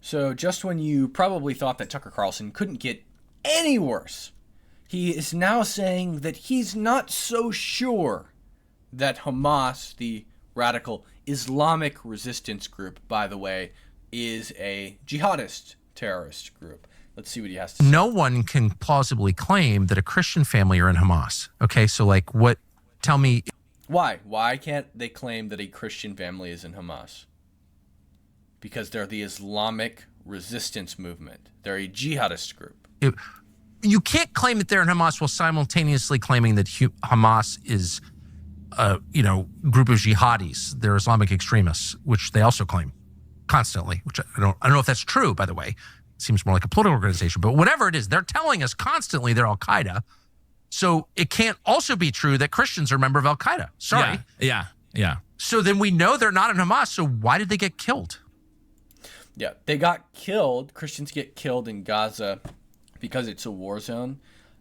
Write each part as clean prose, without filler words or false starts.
So just when you probably thought that Tucker Carlson couldn't get any worse, he is now saying that he's not so sure that Hamas, the radical Islamic resistance group, by the way, is a jihadist terrorist group. Let's see what he has to say. No one can plausibly claim that a Christian family are in Hamas. Okay, so like what? Tell me. Why? Why can't they claim that a Christian family is in Hamas? Because they're the Islamic resistance movement. They're a jihadist group. You can't claim that they're in Hamas while simultaneously claiming that Hamas is a group of jihadis. They're Islamic extremists, which they also claim constantly. Which I don't know if that's true, by the way. It seems more like a political organization, but whatever it is, they're telling us constantly they're Al Qaeda. So it can't also be true that Christians are a member of Al Qaeda. Sorry. Yeah. So then we know they're not in Hamas. So why did they get killed? Yeah, they got killed. Christians get killed in Gaza because it's a war zone.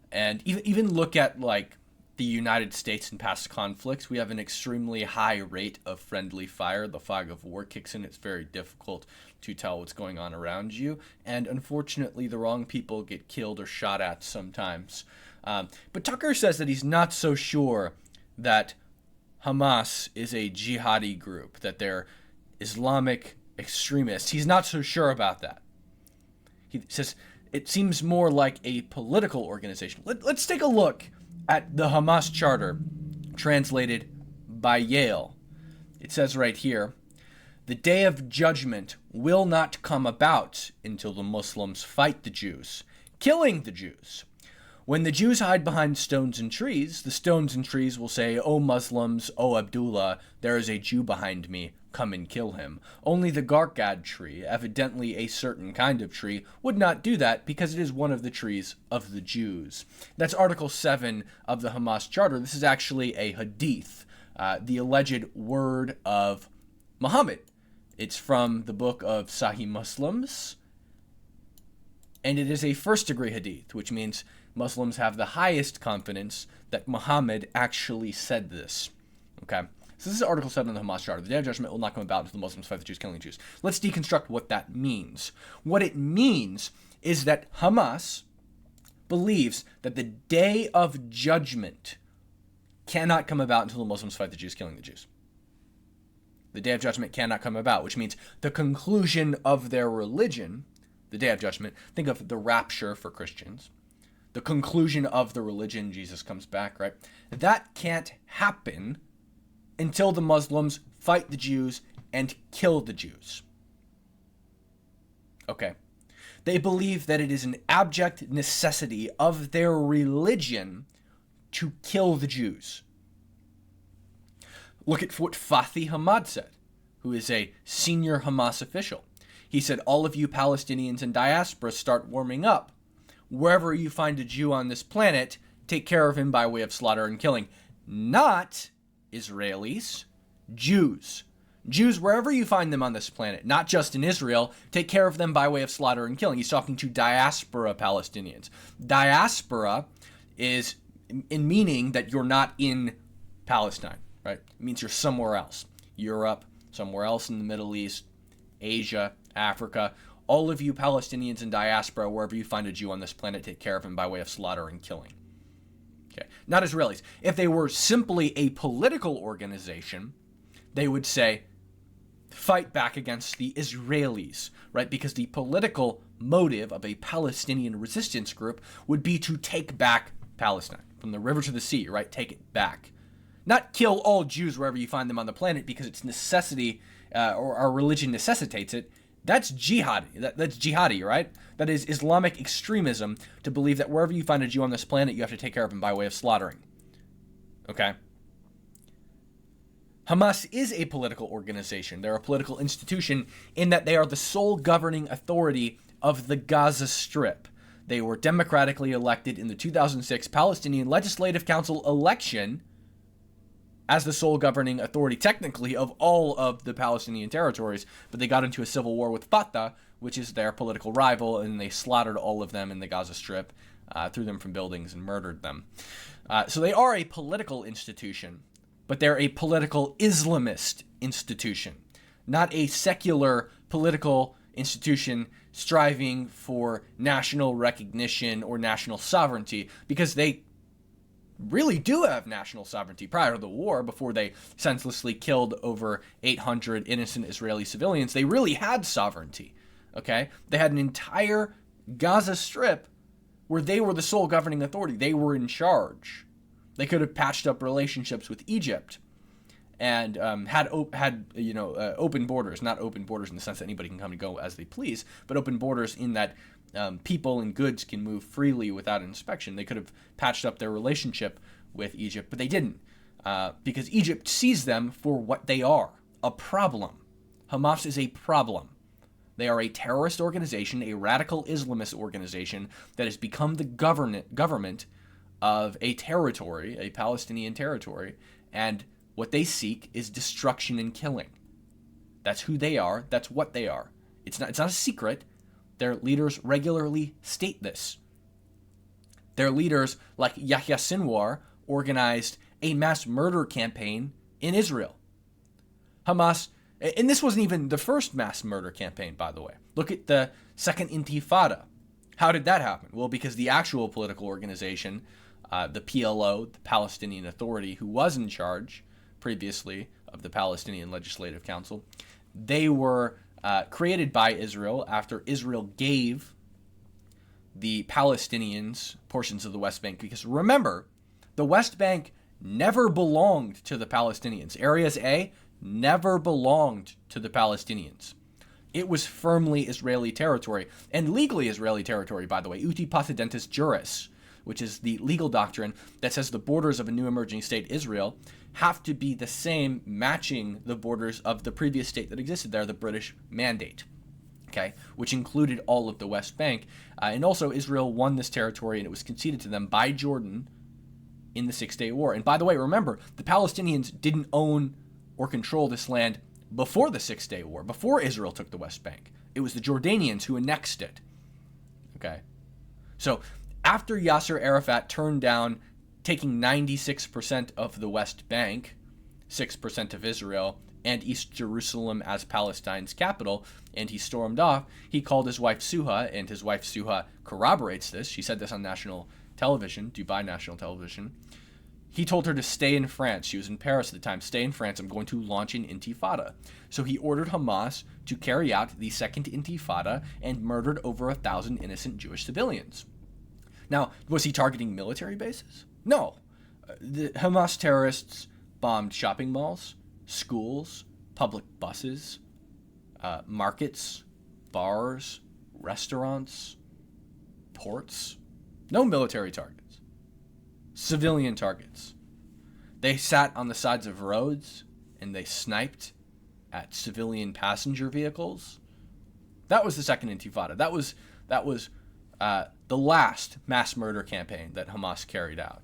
And even look at like the United States in past conflicts. We have an extremely high rate of friendly fire. The fog of war kicks in. It's very difficult to tell what's going on around you. And unfortunately, the wrong people get killed or shot at sometimes. But Tucker says that he's not so sure that Hamas is a jihadi group, that they're Islamic extremists. He's not so sure about that. He says it seems more like a political organization. Let's take a look at the Hamas charter translated by Yale. It says right here, the day of judgment will not come about until the Muslims fight the Jews, killing the Jews. When the Jews hide behind stones and trees, the stones and trees will say, O Muslims, O Abdullah, there is a Jew behind me, come and kill him. Only the Gargad tree, evidently a certain kind of tree, would not do that because it is one of the trees of the Jews. That's Article 7 of the Hamas Charter. This is actually a hadith, the alleged word of Muhammad. It's from the book of Sahih Muslims, and it is a first-degree hadith, which means Muslims have the highest confidence that Muhammad actually said this. Okay? So this is Article 7 of the Hamas Charter. The Day of Judgment will not come about until the Muslims fight the Jews, killing the Jews. Let's deconstruct what that means. What it means is that Hamas believes that the Day of Judgment cannot come about until the Muslims fight the Jews, killing the Jews. The Day of Judgment cannot come about, which means the conclusion of their religion, the Day of Judgment, think of the rapture for Christians, the conclusion of the religion, Jesus comes back, right? That can't happen until the Muslims fight the Jews and kill the Jews. Okay. They believe that it is an abject necessity of their religion to kill the Jews. Look at what Fathi Hamad said, who is a senior Hamas official. He said, all of you Palestinians in diaspora start warming up. Wherever you find a Jew on this planet, take care of him by way of slaughter and killing. Not Israelis, Jews. Jews, wherever you find them on this planet, not just in Israel, take care of them by way of slaughter and killing. He's talking to diaspora Palestinians. Diaspora is in meaning that you're not in Palestine, right? It means you're somewhere else. Europe, somewhere else in the Middle East, Asia, Africa. All of you Palestinians in diaspora, wherever you find a Jew on this planet, take care of him by way of slaughter and killing. Okay, not Israelis. If they were simply a political organization, they would say, fight back against the Israelis, right? Because the political motive of a Palestinian resistance group would be to take back Palestine, from the river to the sea, right? Take it back. Not kill all Jews wherever you find them on the planet because it's necessity, or our religion necessitates it. That's jihad. That's jihadi, right? That is Islamic extremism to believe that wherever you find a Jew on this planet, you have to take care of him by way of slaughtering. Okay? Hamas is a political organization. They're a political institution in that they are the sole governing authority of the Gaza Strip. They were democratically elected in the 2006 Palestinian Legislative Council election as the sole governing authority, technically, of all of the Palestinian territories, but they got into a civil war with Fatah, which is their political rival, and they slaughtered all of them in the Gaza Strip, threw them from buildings and murdered them. So they are a political institution, but they're a political Islamist institution, not a secular political institution striving for national recognition or national sovereignty, because they really do have national sovereignty prior to the war, before they senselessly killed over 800 innocent Israeli civilians. They really had sovereignty, okay? They had an entire Gaza Strip where they were the sole governing authority. They were in charge. They could have patched up relationships with Egypt and had open borders, not open borders in the sense that anybody can come and go as they please, but open borders in that people and goods can move freely without inspection. They could have patched up their relationship with Egypt, but they didn't, because Egypt sees them for what they are, a problem. Hamas is a problem. They are a terrorist organization, a radical Islamist organization that has become the government of a territory, a Palestinian territory, and what they seek is destruction and killing. That's who they are. That's what they are. It's not a secret. Their leaders regularly state this. Their leaders, like Yahya Sinwar, organized a mass murder campaign in Israel. Hamas, and this wasn't even the first mass murder campaign, by the way. Look at the Second Intifada. How did that happen? Well, because the actual political organization, the PLO, the Palestinian Authority, who was in charge previously of the Palestinian Legislative Council, they were created by Israel after Israel gave the Palestinians portions of the West Bank. Because remember, the West Bank never belonged to the Palestinians. Areas A never belonged to the Palestinians. It was firmly Israeli territory, and legally Israeli territory, by the way. Uti patidentis juris, which is the legal doctrine that says the borders of a new emerging state, Israel, have to be the same, matching the borders of the previous state that existed there, the British Mandate, okay, which included all of the West Bank. And also, Israel won this territory, and it was conceded to them by Jordan in the Six-Day War. And by the way, remember, the Palestinians didn't own or control this land before the Six-Day War, before Israel took the West Bank. It was the Jordanians who annexed it, okay? So after Yasser Arafat turned down taking 96% of the West Bank, 6% of Israel, and East Jerusalem as Palestine's capital, and he stormed off, he called his wife Suha, and his wife Suha corroborates this. She said this on national television, Dubai national television. He told her to stay in France. She was in Paris at the time. Stay in France. I'm going to launch an intifada. So he ordered Hamas to carry out the second intifada and murdered over 1,000 innocent Jewish civilians. Now, was he targeting military bases? No. The Hamas terrorists bombed shopping malls, schools, public buses, markets, bars, restaurants, ports. No military targets. Civilian targets. They sat on the sides of roads and they sniped at civilian passenger vehicles. That was the second intifada. That was the last mass murder campaign that Hamas carried out.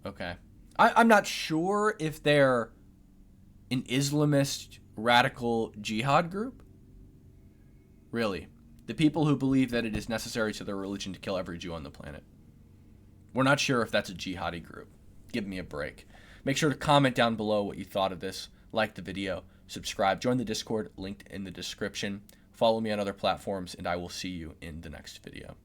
Okay. I'm not sure if they're an Islamist radical jihad group. Really. The people who believe that it is necessary to their religion to kill every Jew on the planet. We're not sure if that's a jihadi group. Give me a break. Make sure to comment down below what you thought of this. Like the video. Subscribe. Join the Discord linked in the description. Follow me on other platforms, and I will see you in the next video.